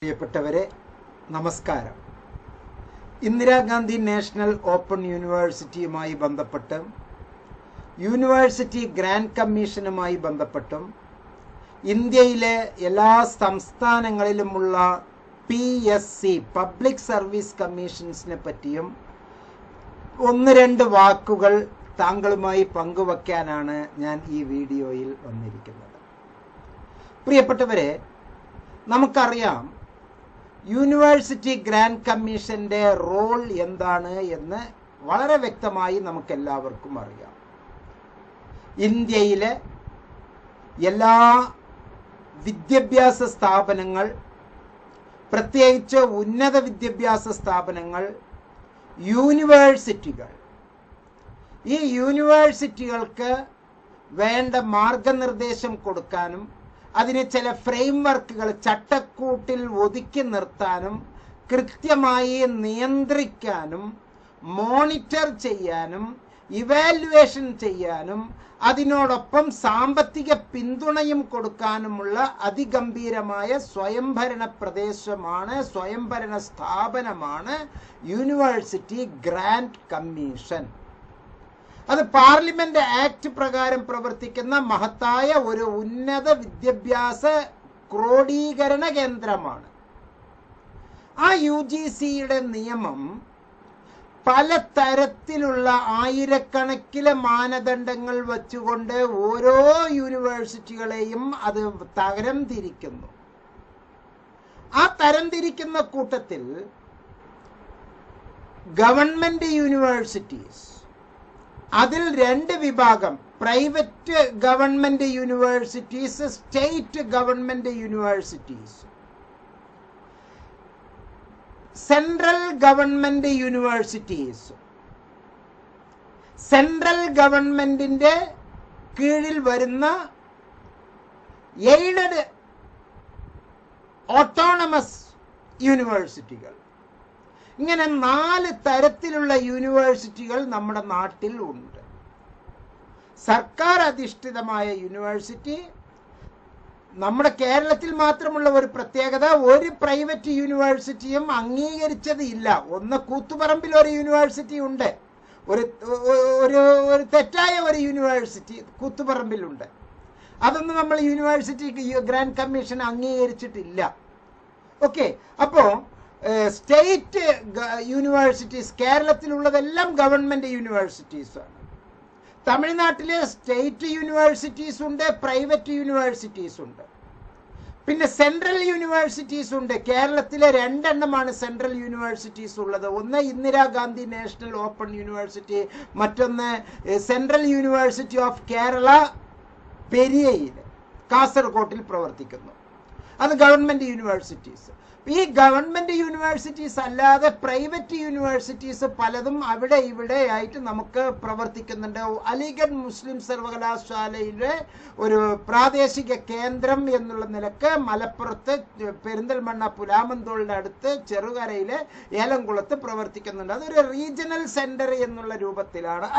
പ്രിയപ്പെട്ടവരെ നമസ്കാരം. Indira Gandhi national open യൂണിവേഴ്സിറ്റിയുമായി ബന്ധപ്പെട്ടും യൂണിവേഴ്സിറ്റി ഗ്രാൻഡ് കമ്മീഷനുമായി ബന്ധപ്പെട്ടും ഇന്ത്യയിലെ എല്ലാ സംസ്ഥാനങ്ങളിലുമുള്ള PSC പബ്ലിക് സർവീസ് കമ്മീഷൻസിനെ പറ്റിയും ഒന്ന് രണ്ട് വാക്കുകൾ താങ്കളുമായി പങ്കുവയ്ക്കാനാണ് ഞാൻ ഈ വീഡിയോയിൽ വന്നിരിക്കുന്നത്. പ്രിയപ്പെട്ടവരെ, നമുക്കറിയാം യൂണിവേഴ്സിറ്റി ഗ്രാൻഡ് കമ്മീഷന്റെ റോൾ എന്താണ് എന്ന് വളരെ വ്യക്തമായി നമുക്കെല്ലാവർക്കും അറിയാം. ഇന്ത്യയിലെ എല്ലാ വിദ്യാഭ്യാസ സ്ഥാപനങ്ങൾ, പ്രത്യേകിച്ച് ഉന്നത വിദ്യാഭ്യാസ സ്ഥാപനങ്ങൾ, യൂണിവേഴ്സിറ്റികൾ, ഈ യൂണിവേഴ്സിറ്റികൾക്ക് വേണ്ട മാർഗനിർദ്ദേശം കൊടുക്കാനും അതിനെ ചില ഫ്രെയിംവർക്കുകൾ ചട്ടക്കൂട്ടിൽ ഒതുക്കി നിർത്താനും കൃത്യമായി നിയന്ത്രിക്കാനും മോണിറ്റർ ചെയ്യാനും ഇവാലുവേഷൻ ചെയ്യാനും അതിനോടൊപ്പം സാമ്പത്തിക പിന്തുണയും കൊടുക്കാനുമുള്ള അതിഗംഭീരമായ സ്വയംഭരണ പ്രദേശമാണ്, സ്വയംഭരണ സ്ഥാപനമാണ് യൂണിവേഴ്സിറ്റി ഗ്രാൻഡ് കമ്മീഷൻ. അത് പാർലമെന്റ് ആക്ട് പ്രകാരം പ്രവർത്തിക്കുന്ന മഹത്തായ ഒരു ഉന്നത വിദ്യാഭ്യാസ ക്രോഡീകരണ കേന്ദ്രമാണ്. ആ UGCയുടെ നിയമം പല തരത്തിലുള്ള ആയിരക്കണക്കിന് മാനദണ്ഡങ്ങൾ വച്ചുകൊണ്ട് ഓരോ യൂണിവേഴ്സിറ്റികളെയും അത് തരംതിരിക്കുന്നു. ആ തരംതിരിക്കുന്ന കൂട്ടത്തിൽ ഗവൺമെന്റ് യൂണിവേഴ്സിറ്റീസ്, അതിൽ രണ്ട് വിഭാഗം: private government universities, state government universities. Central government universities central ഗവൺമെന്റിന്റെ കീഴിൽ വരുന്ന എയ്ഡഡ് ഓട്ടോണമസ് യൂണിവേഴ്സിറ്റികൾ. ഇങ്ങനെ 4 തരത്തിലുള്ള യൂണിവേഴ്സിറ്റികൾ നമ്മുടെ നാട്ടിൽ ഉണ്ട്. സർക്കാർ അധിഷ്ഠിതമായ യൂണിവേഴ്സിറ്റി, നമ്മുടെ കേരളത്തിൽ മാത്രമുള്ള ഒരു പ്രത്യേകത, ഒരു പ്രൈവറ്റ് യൂണിവേഴ്സിറ്റിയും അംഗീകരിച്ചത് ഇല്ല. ഒന്ന് കൂത്തുപറമ്പിൽ ഒരു യൂണിവേഴ്സിറ്റി ഉണ്ട്, ഒരു തെറ്റായ ഒരു യൂണിവേഴ്സിറ്റി കൂത്തുപറമ്പിലുണ്ട്. അതൊന്നും നമ്മൾ യൂണിവേഴ്സിറ്റി ഗ്രാൻഡ് കമ്മീഷൻ അംഗീകരിച്ചിട്ടില്ല. ഓക്കെ, അപ്പോ സ്റ്റേറ്റ് യൂണിവേഴ്സിറ്റീസ്, കേരളത്തിലുള്ളതെല്ലാം ഗവൺമെന്റ് യൂണിവേഴ്സിറ്റീസ് ആണ്. തമിഴ്നാട്ടിലെ സ്റ്റേറ്റ് യൂണിവേഴ്സിറ്റീസ് ഉണ്ട്, പ്രൈവറ്റ് യൂണിവേഴ്സിറ്റീസ് ഉണ്ട്. പിന്നെ സെൻട്രൽ യൂണിവേഴ്സിറ്റീസ് ഉണ്ട്. കേരളത്തിലെ 2 എണ്ണമാണ് സെൻട്രൽ യൂണിവേഴ്സിറ്റീസ് ഉള്ളത്. ഒന്ന് ഇന്ദിരാഗാന്ധി നാഷണൽ ഓപ്പൺ യൂണിവേഴ്സിറ്റി, മറ്റൊന്ന് സെൻട്രൽ യൂണിവേഴ്സിറ്റി ഓഫ് കേരള പെരിയയിൽ കാസർഗോട്ടിൽ പ്രവർത്തിക്കുന്നു. അത് ഗവൺമെന്റ് യൂണിവേഴ്സിറ്റീസ്. ഈ ഗവൺമെന്റ് യൂണിവേഴ്സിറ്റീസ് അല്ലാതെ പ്രൈവറ്റ് യൂണിവേഴ്സിറ്റീസ് പലതും അവിടെ ഇവിടെ ആയിട്ട് നമുക്ക് പ്രവർത്തിക്കുന്നുണ്ട്. അലിഗഡ് മുസ്ലിം സർവകലാശാലയിലെ ഒരു പ്രാദേശിക കേന്ദ്രം എന്നുള്ള നിലക്ക് മലപ്പുറത്ത് പെരിന്തൽമണ്ണ പുലാമന്തോളിന്റെ അടുത്ത് ചെറുകരയിലെ ഏലംകുളത്ത് പ്രവർത്തിക്കുന്നുണ്ട്. അതൊരു റീജിയണൽ സെന്റർ എന്നുള്ള രൂപത്തിലാണ്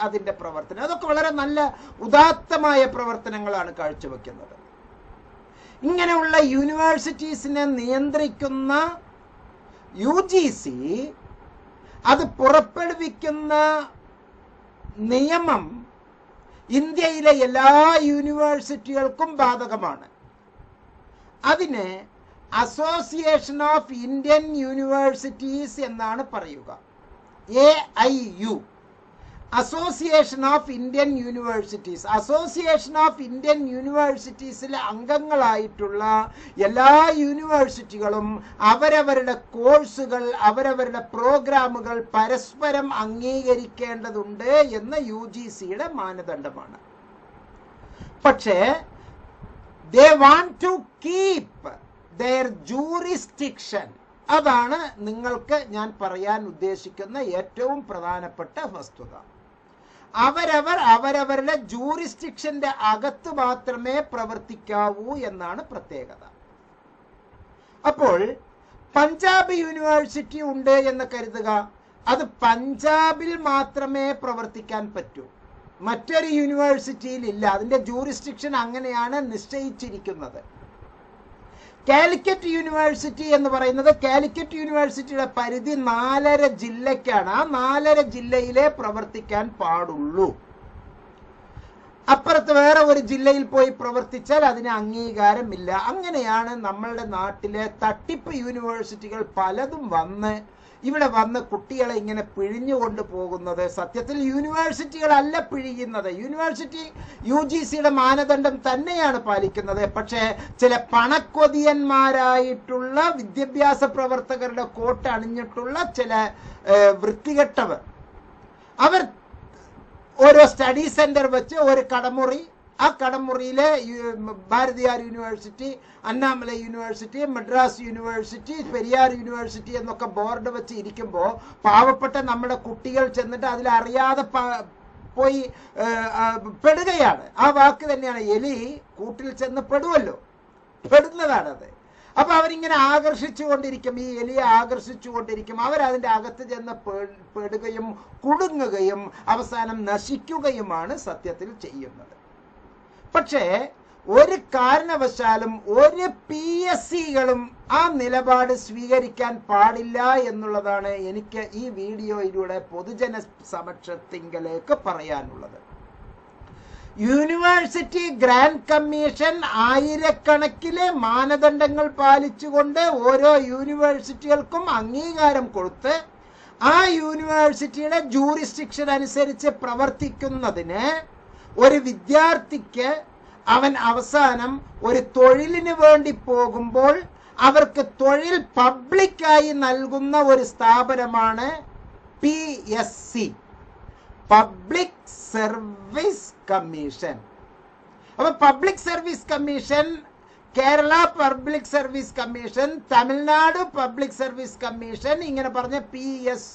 അതിന്റെ പ്രവർത്തനം. അതൊക്കെ വളരെ നല്ല ഉദാത്തമായ പ്രവർത്തനങ്ങളാണ് കാഴ്ചവെക്കുന്നത്. ഇങ്ങനെയുള്ള യൂണിവേഴ്സിറ്റീസിനെ നിയന്ത്രിക്കുന്ന UGC അത് പുറപ്പെടുവിക്കുന്ന നിയമം ഇന്ത്യയിലെ എല്ലാ യൂണിവേഴ്സിറ്റികൾക്കും ബാധകമാണ്. അതിന് അസോസിയേഷൻ ഓഫ് ഇന്ത്യൻ യൂണിവേഴ്സിറ്റീസ് എന്നാണ് പറയുക. AIU, association of Indian universities. Association of Indian യൂണിവേഴ്സിറ്റീസിലെ അംഗങ്ങളായിട്ടുള്ള എല്ലാ യൂണിവേഴ്സിറ്റികളും അവരവരുടെ കോഴ്സുകൾ, അവരവരുടെ പ്രോഗ്രാമുകൾ പരസ്പരം അംഗീകരിക്കേണ്ടതുണ്ട് എന്ന് UGCയുടെ മാനദണ്ഡമാണ്. പക്ഷേ they want to keep their jurisdiction. അതാണ് നിങ്ങൾക്ക് ഞാൻ പറയാൻ ഉദ്ദേശിക്കുന്ന ഏറ്റവും പ്രധാനപ്പെട്ട വസ്തുത. അവരവരുടെ ജൂറിസ്ഡിക്ഷന്റെ അകത്ത് മാത്രമേ പ്രവർത്തിക്കാവൂ എന്നാണ് പ്രത്യേകത. അപ്പോൾ പഞ്ചാബ് യൂണിവേഴ്സിറ്റി ഉണ്ട് എന്ന് കരുതുക, അത് പഞ്ചാബിൽ മാത്രമേ പ്രവർത്തിക്കാൻ പറ്റൂ, മറ്റൊരു യൂണിവേഴ്സിറ്റിയിൽ ഇല്ല. അതിന്റെ ജൂറിസ്ഡിക്ഷൻ അങ്ങനെയാണ് നിശ്ചയിച്ചിരിക്കുന്നത്. കാലിക്കറ്റ് യൂണിവേഴ്സിറ്റി എന്ന് പറയുന്നത്, കാലിക്കറ്റ് യൂണിവേഴ്സിറ്റിയുടെ പരിധി 4.5 ജില്ലയ്ക്കാണ്. ആ 4.5 ജില്ലയിലേ പ്രവർത്തിക്കാൻ പാടുള്ളൂ. അപ്പുറത്ത് വേറെ ഒരു ജില്ലയിൽ പോയി പ്രവർത്തിച്ചാൽ അതിന് അംഗീകാരമില്ല. അങ്ങനെയാണ് നമ്മളുടെ നാട്ടിലെ തട്ടിപ്പ് യൂണിവേഴ്സിറ്റികൾ പലതും ഇവിടെ വന്ന് കുട്ടികളെ ഇങ്ങനെ പിഴിഞ്ഞുകൊണ്ട് പോകുന്നത്. സത്യത്തിൽ യൂണിവേഴ്സിറ്റികളല്ല പിഴിയുന്നത്, യൂണിവേഴ്സിറ്റി UGCയുടെ മാനദണ്ഡം തന്നെയാണ് പാലിക്കുന്നത്. പക്ഷേ ചില പണക്കൊതിയന്മാരായിട്ടുള്ള വിദ്യാഭ്യാസ പ്രവർത്തകരുടെ കോട്ട് അണിഞ്ഞിട്ടുള്ള ചില വൃത്തികെട്ടവർ, അവർ ഓരോ സ്റ്റഡി സെന്റർ വെച്ച് ഒരു കടമുറി, ആ കടമുറിയിലെ Bharathiar university, Annamalai university, Madras university, Periyar university എന്നൊക്കെ ബോർഡ് വെച്ച് ഇരിക്കുമ്പോൾ പാവപ്പെട്ട നമ്മുടെ കുട്ടികൾ ചെന്നിട്ട് അതിലറിയാതെ പോയി പെടുകയാണ്. ആ വാക്ക് തന്നെയാണ്, എലി കൂട്ടിൽ ചെന്ന് പെടുന്നതാണത്. അപ്പൊ അവരിങ്ങനെ ആകർഷിച്ചുകൊണ്ടിരിക്കും, ഈ എലിയെ ആകർഷിച്ചുകൊണ്ടിരിക്കും. അവരതിൻ്റെ അകത്ത് ചെന്ന് പെടുകയും കുടുങ്ങുകയും അവസാനം നശിക്കുകയുമാണ് സത്യത്തിൽ ചെയ്യുന്നത്. പക്ഷേ ഒരു കാരണവശാലും ഒരു PSCകളും ആ നിലപാട് സ്വീകരിക്കാൻ പാടില്ല എന്നുള്ളതാണ് എനിക്ക് ഈ വീഡിയോയിലൂടെ പൊതുജന സമക്ഷത്തിങ്കലേക്ക് പറയാനുള്ളത്. യൂണിവേഴ്സിറ്റി ഗ്രാൻഡ് കമ്മീഷൻ ആയിരക്കണക്കിലെ മാനദണ്ഡങ്ങൾ പാലിച്ചുകൊണ്ട് ഓരോ യൂണിവേഴ്സിറ്റികൾക്കും അംഗീകാരം കൊടുത്ത് ആ യൂണിവേഴ്സിറ്റിയുടെ ജൂറിസ്ഡിക്ഷൻ അനുസരിച്ച് പ്രവർത്തിക്കുന്നതിന് ഒരു വിദ്യാർത്ഥിക്ക് അവൻ അവസാനം ഒരു തൊഴിലിന് വേണ്ടി പോകുമ്പോൾ അവർക്ക് തൊഴിൽ പബ്ലിക്കായി നൽകുന്ന ഒരു സ്ഥാപനമാണ് PSC, പബ്ലിക് സർവീസ് കമ്മീഷൻ. അപ്പൊ public service commission, Kerala public service commission, Tamil Nadu public service commission, ഇങ്ങനെ പറഞ്ഞ PSC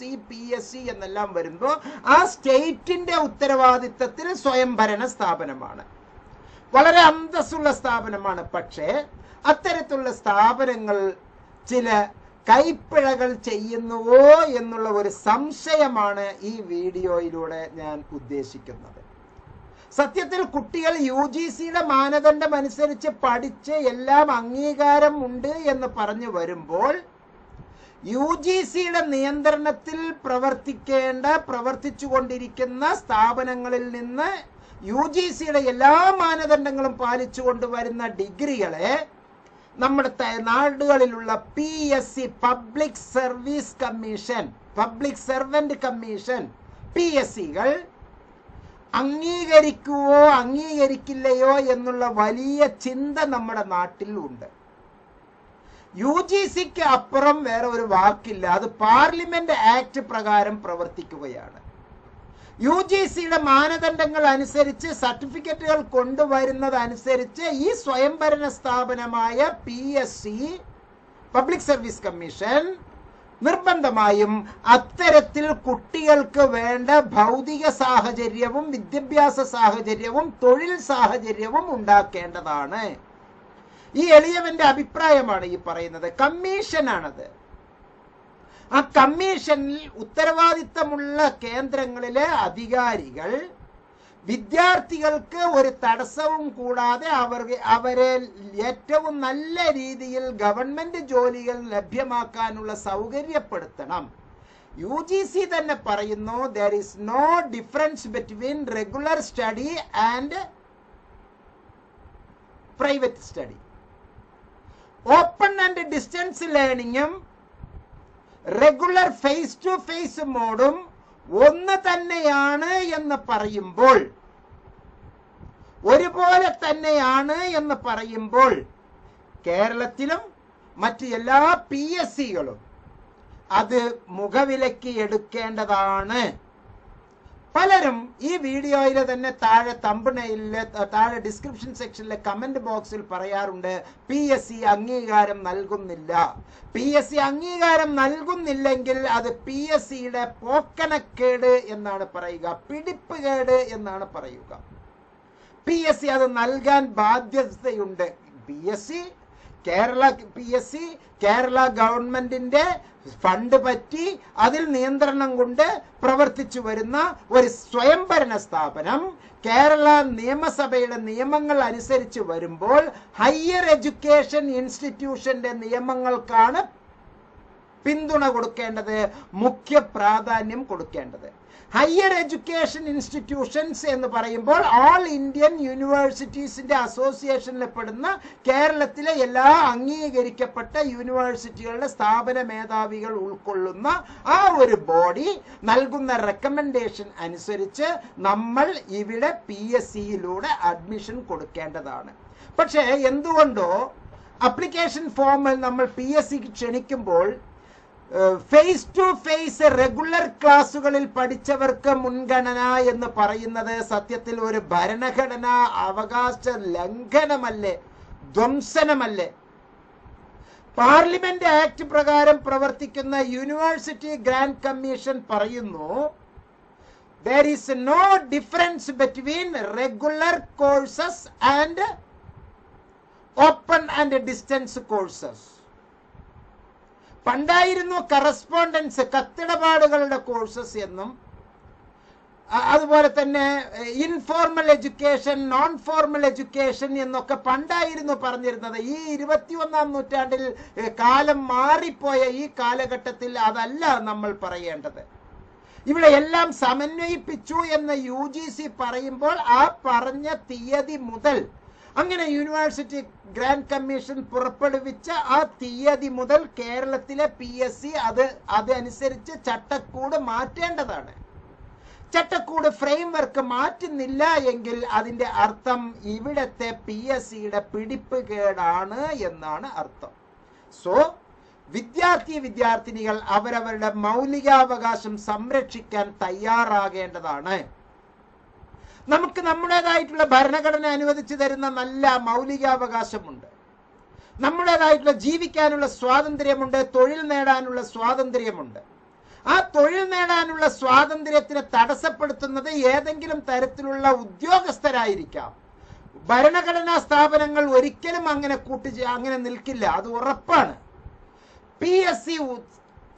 എന്നെല്ലാം വരുമ്പോൾ ആ സ്റ്റേറ്റിന്റെ ഉത്തരവാദിത്തത്തിൽ സ്വയംഭരണ സ്ഥാപനമാണ്, വളരെ അന്തസ്സുള്ള സ്ഥാപനമാണ്. പക്ഷേ അത്തരത്തിലുള്ള സ്ഥാപനങ്ങൾ ചില കൈപ്പിഴകൾ ചെയ്യുന്നുവോ എന്നുള്ള ഒരു സംശയമാണ് ഈ വീഡിയോയിലൂടെ ഞാൻ ഉദ്ദേശിക്കുന്നത്. സത്യത്തിൽ കുട്ടികൾ UGCയുടെ മാനദണ്ഡം അനുസരിച്ച് പഠിച്ച് എല്ലാം അംഗീകാരം ഉണ്ട് എന്ന് പറഞ്ഞു വരുമ്പോൾ UGCയുടെ നിയന്ത്രണത്തിൽ പ്രവർത്തിച്ചുകൊണ്ടിരിക്കുന്ന സ്ഥാപനങ്ങളിൽ നിന്ന് UGCയുടെ എല്ലാ മാനദണ്ഡങ്ങളും പാലിച്ചു കൊണ്ടുവരുന്ന ഡിഗ്രികളെ നമ്മുടെ നാടുകളിലുള്ള PSC, public service commission, public servant commission, PSCകൾ അംഗീകരിക്കുവോ അംഗീകരിക്കില്ലയോ എന്നുള്ള വലിയ ചിന്ത നമ്മുടെ നാട്ടിൽ ഉണ്ട്. UGCക്ക് അപ്പുറം വേറെ ഒരു വാക്കില്ല. അത് പാർലമെന്റ് ആക്ട് പ്രകാരം പ്രവർത്തിക്കുകയാണ്. UGCയുടെ മാനദണ്ഡങ്ങൾ അനുസരിച്ച് സർട്ടിഫിക്കറ്റുകൾ കൊണ്ടുവരുന്നതനുസരിച്ച് ഈ സ്വയംഭരണ സ്ഥാപനമായ PSC, പബ്ലിക് സർവീസ് കമ്മീഷൻ, നിർബന്ധമായും അത്തരത്തിൽ കുട്ടികൾക്ക് വേണ്ട ഭൗതിക സാഹചര്യവും വിദ്യാഭ്യാസ സാഹചര്യവും തൊഴിൽ സാഹചര്യവും ഉണ്ടാക്കേണ്ടതാണ്. ഈ എളിയവന്റെ അഭിപ്രായമാണ് ഈ പറയുന്നത്. കമ്മീഷനാണത്. ആ കമ്മീഷനിൽ ഉത്തരവാദിത്തമുള്ള കേന്ദ്രങ്ങളിലെ അധികാരികൾ വിദ്യാർത്ഥികൾക്ക് ഒരു തടസ്സവും കൂടാതെ അവരെ ഏറ്റവും നല്ല രീതിയിൽ ഗവൺമെന്റ് ജോലികൾ ലഭ്യമാക്കാനുള്ള സൗകര്യപ്പെടുത്തണം. UGC തന്നെ പറയുന്നു, there is no difference between regular study and private study. Open and distance ലേണിംഗും റെഗുലർ ഫേസ് ടു ഫേസ് മോഡും ഒന്ന് തന്നെയാണ് എന്ന് പറയുമ്പോൾ, ഒരുപോലെ തന്നെയാണ് എന്ന് പറയുമ്പോൾ കേരളത്തിലും മറ്റ് എല്ലാ PSCകളും അത് മുഖവിലയ്ക്ക് എടുക്കേണ്ടതാണ്. പലരും ഈ വീഡിയോയിലെ തന്നെ താഴെ തംബ്നെയിലിലെ താഴെ ഡിസ്ക്രിപ്ഷൻ സെക്ഷനിലെ കമന്റ് ബോക്സിൽ പറയാറുണ്ട്, PSC അംഗീകാരം നൽകുന്നില്ല. PSC അംഗീകാരം നൽകുന്നില്ലെങ്കിൽ അത് PSCയുടെ പോക്കനക്കേട് എന്നാണ് പറയുക, പിടിപ്പുകേട് എന്നാണ് പറയുക. PSC അത് നൽകാൻ ബാധ്യതയുണ്ട്. PSC കേരള PSC കേരള ഗവൺമെന്റിന്റെ ഫണ്ട് പറ്റി അതിൽ നിയന്ത്രണം കൊണ്ട് പ്രവർത്തിച്ചു വരുന്ന ഒരു സ്വയംഭരണ സ്ഥാപനം കേരള നിയമസഭയുടെ നിയമങ്ങൾ അനുസരിച്ച് വരുമ്പോൾ ഹയർ എഡ്യൂക്കേഷൻ ഇൻസ്റ്റിറ്റ്യൂഷന്റെ നിയമങ്ങൾക്കാണ് പിന്തുണ കൊടുക്കേണ്ടത്, മുഖ്യ പ്രാധാന്യം കൊടുക്കേണ്ടത്. ഹയർ എഡ്യൂക്കേഷൻ ഇൻസ്റ്റിറ്റ്യൂഷൻസ് എന്ന് പറയുമ്പോൾ ഓൾ ഇന്ത്യൻ യൂണിവേഴ്സിറ്റീസിന്റെ അസോസിയേഷനിൽ പെടുന്ന കേരളത്തിലെ എല്ലാ അംഗീകരിക്കപ്പെട്ട യൂണിവേഴ്സിറ്റികളുടെ സ്ഥാപന മേധാവികൾ ഉൾക്കൊള്ളുന്ന ആ ഒരു ബോഡി നൽകുന്ന റെക്കമെൻഡേഷൻ അനുസരിച്ച് നമ്മൾ ഇവിടെ PSCയിലൂടെ അഡ്മിഷൻ കൊടുക്കേണ്ടതാണ്. പക്ഷേ എന്തുകൊണ്ടോ അപ്ലിക്കേഷൻ ഫോമിൽ നമ്മൾ PSCക്ക് ക്ഷണിക്കുമ്പോൾ ഫേസ് ടു ഫേസ് റെഗുലർ ക്ലാസ്സുകളിൽ പഠിച്ചവർക്ക് മുൻഗണന എന്ന് പറയുന്നത് സത്യത്തിൽ ഒരു ഭരണഘടനാ അവകാശ ലംഘനമല്ലേ, ധ്വംസനമല്ലേ? പാർലമെന്റ് ആക്ട് പ്രകാരം പ്രവർത്തിക്കുന്ന യൂണിവേഴ്സിറ്റി ഗ്രാന്റ് കമ്മീഷൻ പറയുന്നു, there is no difference between regular courses and open and distance courses. പണ്ടായിരുന്നു കറസ്പോണ്ടൻസ് കത്തിടപാടുകളുടെ കോഴ്സസ് എന്നും അതുപോലെ തന്നെ informal education, non formal education എന്നൊക്കെ പണ്ടായിരുന്നു പറഞ്ഞിരുന്നത്. ഈ 21ാം നൂറ്റാണ്ടിൽ കാലം മാറിപ്പോയ ഈ കാലഘട്ടത്തിൽ അതല്ല നമ്മൾ പറയേണ്ടത്. ഇവിടെ എല്ലാം സമന്വയിപ്പിച്ചു എന്ന് UGC പറയുമ്പോൾ ആ പറഞ്ഞ തീയതി മുതൽ, അങ്ങനെ യൂണിവേഴ്സിറ്റി ഗ്രാന്റ് കമ്മീഷൻ പുറപ്പെടുവിച്ച ആ തീയതി മുതൽ കേരളത്തിലെ PSC അതനുസരിച്ച് ചട്ടക്കൂട് മാറ്റേണ്ടതാണ്. ചട്ടക്കൂട് ഫ്രെയിംവർക്ക് മാറ്റുന്നില്ല എങ്കിൽ അതിന്റെ അർത്ഥം ഇവിടത്തെ PSCയുടെ പിടിപ്പ് കേടാണ് എന്നാണ് അർത്ഥം. സോ വിദ്യാർത്ഥിനികൾ അവരവരുടെ മൗലികാവകാശം സംരക്ഷിക്കാൻ തയ്യാറാകേണ്ടതാണ്. നമുക്ക് നമ്മുടേതായിട്ടുള്ള ഭരണഘടന അനുവദിച്ചു തരുന്ന നല്ല മൗലികാവകാശമുണ്ട്, നമ്മുടേതായിട്ടുള്ള ജീവിക്കാനുള്ള സ്വാതന്ത്ര്യമുണ്ട്, തൊഴിൽ നേടാനുള്ള സ്വാതന്ത്ര്യമുണ്ട്. ആ തൊഴിൽ നേടാനുള്ള സ്വാതന്ത്ര്യത്തിനെ തടസ്സപ്പെടുത്തുന്നത് ഏതെങ്കിലും തരത്തിലുള്ള ഉദ്യോഗസ്ഥരായിരിക്കാം. ഭരണഘടനാ സ്ഥാപനങ്ങൾ ഒരിക്കലും അങ്ങനെ നിൽക്കില്ല, അത് ഉറപ്പാണ്. PSC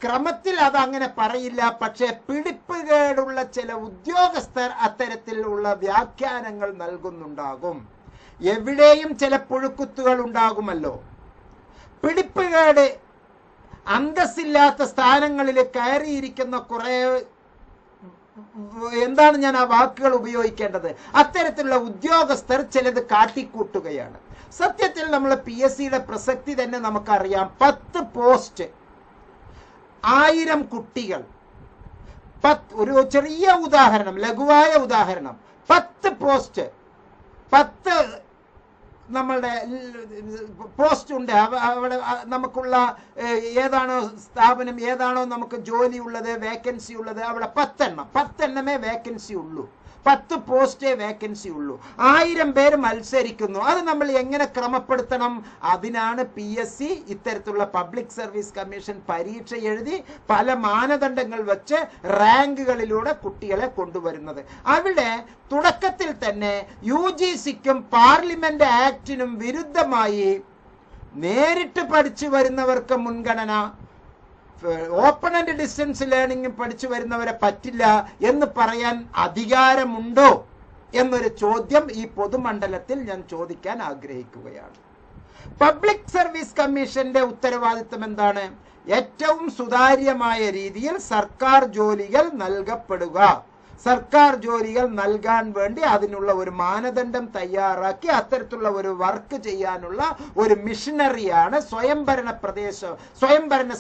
ക്രമത്തിൽ അത് അങ്ങനെ പറയില്ല. പക്ഷെ പിടിപ്പുകേടുള്ള ചില ഉദ്യോഗസ്ഥർ അത്തരത്തിലുള്ള വ്യാഖ്യാനങ്ങൾ നൽകുന്നുണ്ടാകും. എവിടെയും ചില പുഴുക്കുത്തുകൾ ഉണ്ടാകുമല്ലോ. പിടിപ്പുകേട് അന്തസ്സില്ലാത്ത സ്ഥാനങ്ങളിൽ കയറിയിരിക്കുന്ന കുറെ, എന്താണ് ഞാൻ ആ വാക്കുകൾ ഉപയോഗിക്കേണ്ടത്, അത്തരത്തിലുള്ള ഉദ്യോഗസ്ഥർ ചിലത് കാട്ടിക്കൂട്ടുകയാണ്. സത്യത്തിൽ നമ്മൾ PSCയുടെ പ്രസക്തി തന്നെ നമുക്കറിയാം. 10 പോസ്റ്റ്, 1000 കുട്ടികൾ. ഒരു ചെറിയ ഉദാഹരണം, ലഘുവായ ഉദാഹരണം, 10 പോസ്റ്റ്, 10 നമ്മളുടെ പോസ്റ്റ് ഉണ്ട്. അവിടെ നമുക്കുള്ള ഏതാണോ സ്ഥാപനം, ഏതാണോ നമുക്ക് ജോലി ഉള്ളത്, വേക്കൻസി ഉള്ളത്, അവിടെ 10 എണ്ണമേ വേക്കൻസി ഉള്ളൂ. 10 പോസ്റ്റേ വേക്കൻസി ഉള്ളൂ. 1000 പേര് മത്സരിക്കുന്നു. അത് നമ്മൾ എങ്ങനെ ക്രമപ്പെടുത്തണം? അതിനാണ് PSC ഇത്തരത്തിലുള്ള പബ്ലിക് സർവീസ് കമ്മീഷൻ പരീക്ഷ എഴുതി പല മാനദണ്ഡങ്ങൾ വെച്ച് റാങ്കുകളിലൂടെ കുട്ടികളെ കൊണ്ടുവരുന്നത്. അവിടെ തുടക്കത്തിൽ തന്നെ UGCക്കും പാർലമെന്റ് ആക്ടിനും വിരുദ്ധമായി നേരിട്ട് പഠിച്ചു വരുന്നവർക്ക് മുൻഗണന, ഓപ്പൺ ആൻഡ് ഡിസ്റ്റൻസ് ലേണിംഗ് പഠിച്ചു വരുന്നവരെ പറ്റില്ല എന്ന് പറയാൻ അധികാരമുണ്ടോ എന്നൊരു ചോദ്യം ഈ പൊതുമണ്ഡലത്തിൽ ഞാൻ ചോദിക്കാൻ ആഗ്രഹിക്കുകയാണ്. പബ്ലിക് സർവീസ് കമ്മീഷന്റെ ഉത്തരവാദിത്തം എന്താണ്? ഏറ്റവും സുതാര്യമായ രീതിയിൽ സർക്കാർ ജോലികൾ നൽകപ്പെടുക, സർക്കാർ ജോലികൾ നൽകാൻ വേണ്ടി അതിനുള്ള ഒരു മാനദണ്ഡം തയ്യാറാക്കി അത്തരത്തിലുള്ള ഒരു വർക്ക് ചെയ്യാനുള്ള ഒരു മിഷനറിയാണ് സ്വയംഭരണ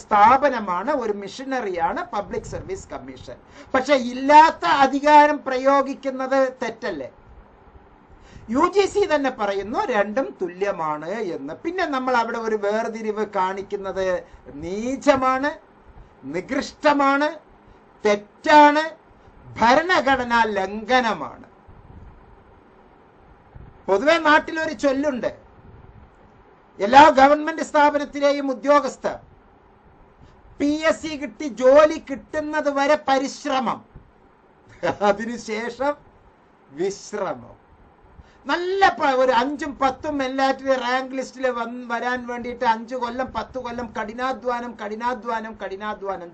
സ്ഥാപനമാണ്, ഒരു മിഷനറിയാണ് പബ്ലിക് സർവീസ് കമ്മീഷൻ. പക്ഷെ ഇല്ലാത്ത അധികാരം പ്രയോഗിക്കുന്നത് തെറ്റല്ലേ? UGC തന്നെ പറയുന്നു രണ്ടും തുല്യമാണ് എന്ന്. പിന്നെ നമ്മൾ അവിടെ ഒരു വേർതിരിവ് കാണിക്കുന്നത് നീചമാണ്, നികൃഷ്ടമാണ്, തെറ്റാണ്, ഭരണഘടനാ ലംഘനമാണ്. പൊതുവെ നാട്ടിലൊരു ചൊല്ലുണ്ട്, എല്ലാ ഗവൺമെന്റ് സ്ഥാപനത്തിലെയും ഉദ്യോഗസ്ഥർ PSC കിട്ടി ജോലി കിട്ടുന്നത് വരെ പരിശ്രമം, അതിനുശേഷം വിശ്രമം. നല്ല ഒരു 5ഉം 10ഉം എല്ലാറ്റിലും റാങ്ക് ലിസ്റ്റിൽ വരാൻ വേണ്ടിയിട്ട് 5 കൊല്ലം 10 കൊല്ലം കഠിനാധ്വാനം,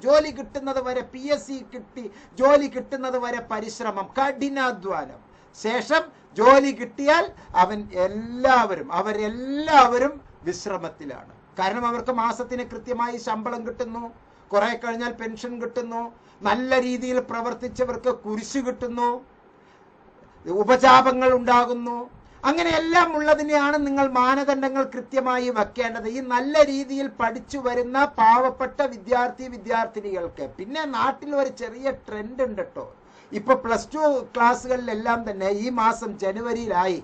ജോലി കിട്ടുന്നത് വരെ PSC കിട്ടി ജോലി കിട്ടുന്നത് വരെ പരിശ്രമം, കഠിനാധ്വാനം. ശേഷം ജോലി കിട്ടിയാൽ അവരെല്ലാവരും വിശ്രമത്തിലാണ്. കാരണം അവർക്ക് മാസത്തിന് കൃത്യമായി ശമ്പളം കിട്ടുന്നു, കുറെ കഴിഞ്ഞാൽ പെൻഷൻ കിട്ടുന്നു, നല്ല രീതിയിൽ പ്രവർത്തിച്ചവർക്ക് കുരിശ് കിട്ടുന്നു, ഉപജാപങ്ങൾ ഉണ്ടാകുന്നു. അങ്ങനെയെല്ലാം ഉള്ളതിനെയാണ് നിങ്ങൾ മാനദണ്ഡങ്ങൾ കൃത്യമായി വെക്കേണ്ടത്. ഈ നല്ല രീതിയിൽ പഠിച്ചു വരുന്ന പാവപ്പെട്ട വിദ്യാർത്ഥിനികൾക്ക്. പിന്നെ നാട്ടിൽ ഒരു ചെറിയ ട്രെൻഡ് ഉണ്ട് കേട്ടോ. ഇപ്പൊ +2 ക്ലാസ്സുകളിലെല്ലാം തന്നെ ഈ മാസം ജനുവരിയിലായി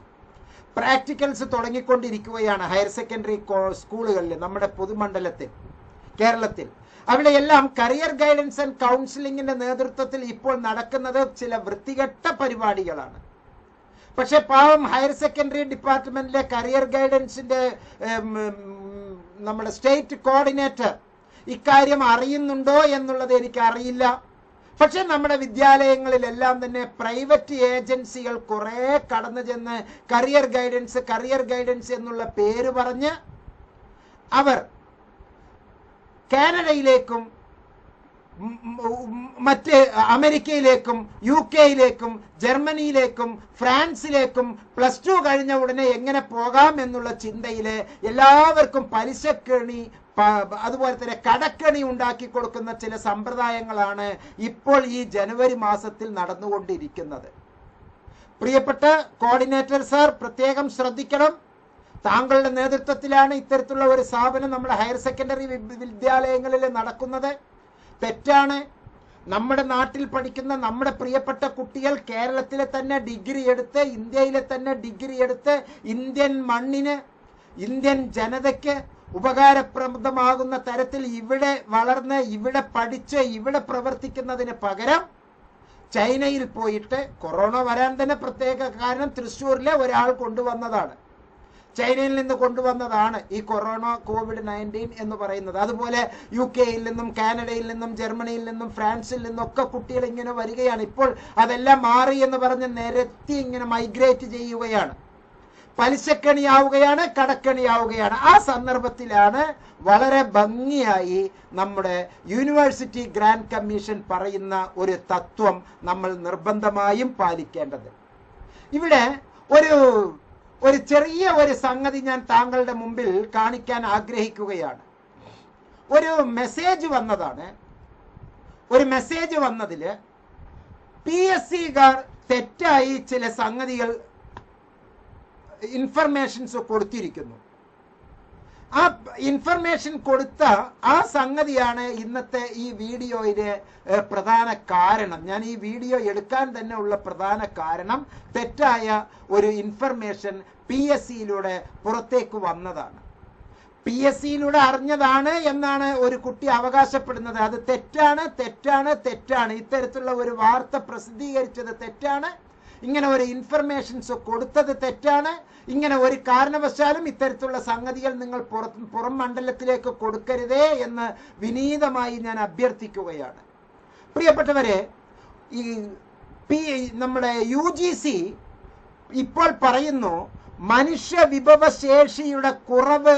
പ്രാക്ടിക്കൽസ് തുടങ്ങിക്കൊണ്ടിരിക്കുകയാണ്. ഹയർ സെക്കൻഡറി സ്കൂളുകളിൽ നമ്മുടെ പൊതുമണ്ഡലത്തിൽ കേരളത്തിൽ അവിടെയെല്ലാം കരിയർ ഗൈഡൻസ് ആൻഡ് കൗൺസിലിംഗിന്റെ നേതൃത്വത്തിൽ ഇപ്പോൾ നടക്കുന്നത് ചില വൃത്തികെട്ട പരിപാടികളാണ്. പക്ഷെ പാവം ഹയർ സെക്കൻഡറി ഡിപ്പാർട്ട്മെന്റിലെ കരിയർ ഗൈഡൻസിന്റെ നമ്മുടെ സ്റ്റേറ്റ് കോർഡിനേറ്റർ ഇക്കാര്യം അറിയുന്നുണ്ടോ എന്നുള്ളത് എനിക്ക് അറിയില്ല. പക്ഷെ നമ്മുടെ വിദ്യാലയങ്ങളിലെല്ലാം തന്നെ പ്രൈവറ്റ് ഏജൻസികൾ കുറെ കടന്നു ചെന്ന് കരിയർ ഗൈഡൻസ് എന്നുള്ള പേര് പറഞ്ഞ് അവർ കാനഡയിലേക്കും മറ്റ് അമേരിക്കയിലേക്കും UK-യിലേക്കും ജർമ്മനിയിലേക്കും ഫ്രാൻസിലേക്കും +2 കഴിഞ്ഞ ഉടനെ എങ്ങനെ പോകാം എന്നുള്ള ചിന്തയില് എല്ലാവർക്കും പലിശക്കെണി അതുപോലെ തന്നെ കടക്കെണി ഉണ്ടാക്കി കൊടുക്കുന്ന ചില സമ്പ്രദായങ്ങളാണ് ഇപ്പോൾ ഈ ജനുവരി മാസത്തിൽ നടന്നുകൊണ്ടിരിക്കുന്നത്. പ്രിയപ്പെട്ട കോർഡിനേറ്റർ സാർ, പ്രത്യേകം ശ്രദ്ധിക്കണം. താങ്കളുടെ നേതൃത്വത്തിലാണ് ഇത്തരത്തിലുള്ള ഒരു സ്ഥാപനം നമ്മുടെ ഹയർ സെക്കൻഡറി വിദ്യാലയങ്ങളിൽ നടക്കുന്നത്. തെറ്റാണ്. നമ്മുടെ നാട്ടിൽ പഠിക്കുന്ന നമ്മുടെ പ്രിയപ്പെട്ട കുട്ടികൾ കേരളത്തിലെ തന്നെ ഡിഗ്രി എടുത്ത്, ഇന്ത്യയിലെ തന്നെ ഡിഗ്രി എടുത്ത് ഇന്ത്യൻ മണ്ണിന്, ഇന്ത്യൻ ജനതയ്ക്ക് ഉപകാരപ്രദമാകുന്ന തരത്തിൽ ഇവിടെ വളർന്ന്, ഇവിടെ പഠിച്ച്, ഇവിടെ പ്രവർത്തിക്കുന്നതിന് പകരം ചൈനയിൽ പോയിട്ട്, കൊറോണ വരാൻ തന്നെ പ്രത്യേക കാരണം തൃശ്ശൂരിലെ ഒരാൾ കൊണ്ടുവന്നതാണ്, ചൈനയിൽ നിന്ന് കൊണ്ടുവന്നതാണ് ഈ COVID-19 എന്ന് പറയുന്നത്. അതുപോലെ UK-യിൽ നിന്നും കാനഡയിൽ നിന്നും ജർമ്മനിയിൽ നിന്നും ഫ്രാൻസിൽ നിന്നും ഒക്കെ കുട്ടികൾ ഇങ്ങനെ വരികയാണ്. ഇപ്പോൾ അതെല്ലാം മാറി എന്ന് പറഞ്ഞ് നിരത്തി ഇങ്ങനെ മൈഗ്രേറ്റ് ചെയ്യുകയാണ്, പലിശക്കണിയാവുകയാണ്, കടക്കണിയാവുകയാണ്. ആ സന്ദർഭത്തിലാണ് വളരെ ഭംഗിയായി നമ്മുടെ യൂണിവേഴ്സിറ്റി ഗ്രാൻഡ് കമ്മീഷൻ പറയുന്ന ഒരു തത്വം നമ്മൾ നിർബന്ധമായും പാലിക്കേണ്ടത്. ഇവിടെ ഒരു ചെറിയ ഒരു സംഗതി ഞാൻ താങ്കളുടെ മുമ്പിൽ കാണിക്കാൻ ആഗ്രഹിക്കുകയാണ്. ഒരു മെസ്സേജ് വന്നതാണ്. ഒരു മെസ്സേജ് വന്നതില് PSCക്കാർ തെറ്റായി ചില സംഗതികൾ ഇൻഫർമേഷൻസ് കൊടുത്തിരിക്കുന്നു. ആ ഇൻഫർമേഷൻ കൊടുത്ത ആ സംഗതിയാണ് ഇന്നത്തെ ഈ വീഡിയോയിലെ പ്രധാന കാരണം. ഞാൻ ഈ വീഡിയോ എടുക്കാൻ തന്നെ ഉള്ള പ്രധാന കാരണം തെറ്റായ ഒരു ഇൻഫർമേഷൻ PSCയിലൂടെ പുറത്തേക്ക് വന്നതാണ്. PSCയിലൂടെ അറിഞ്ഞതാണ് എന്നാണ് ഒരു കുട്ടി അവകാശപ്പെടുന്നത്. അത് തെറ്റാണ്. ഇത്തരത്തിലുള്ള ഒരു വാർത്ത പ്രസിദ്ധീകരിച്ചത് തെറ്റാണ്. ഇങ്ങനെ ഒരു ഇൻഫർമേഷൻസ് കൊടുത്തത് തെറ്റാണ്. ഇങ്ങനെ ഒരു കാരണവശാലും ഇത്തരത്തിലുള്ള സംഗതികൾ നിങ്ങൾ പുറം മണ്ഡലത്തിലേക്ക് കൊടുക്കരുതേ എന്ന് വിനീതമായി ഞാൻ അഭ്യർത്ഥിക്കുകയാണ്. പ്രിയപ്പെട്ടവരെ, ഈ നമ്മുടെ UGC ഇപ്പോൾ പറയുന്നു മനുഷ്യ വിഭവശേഷിയുടെ കുറവ്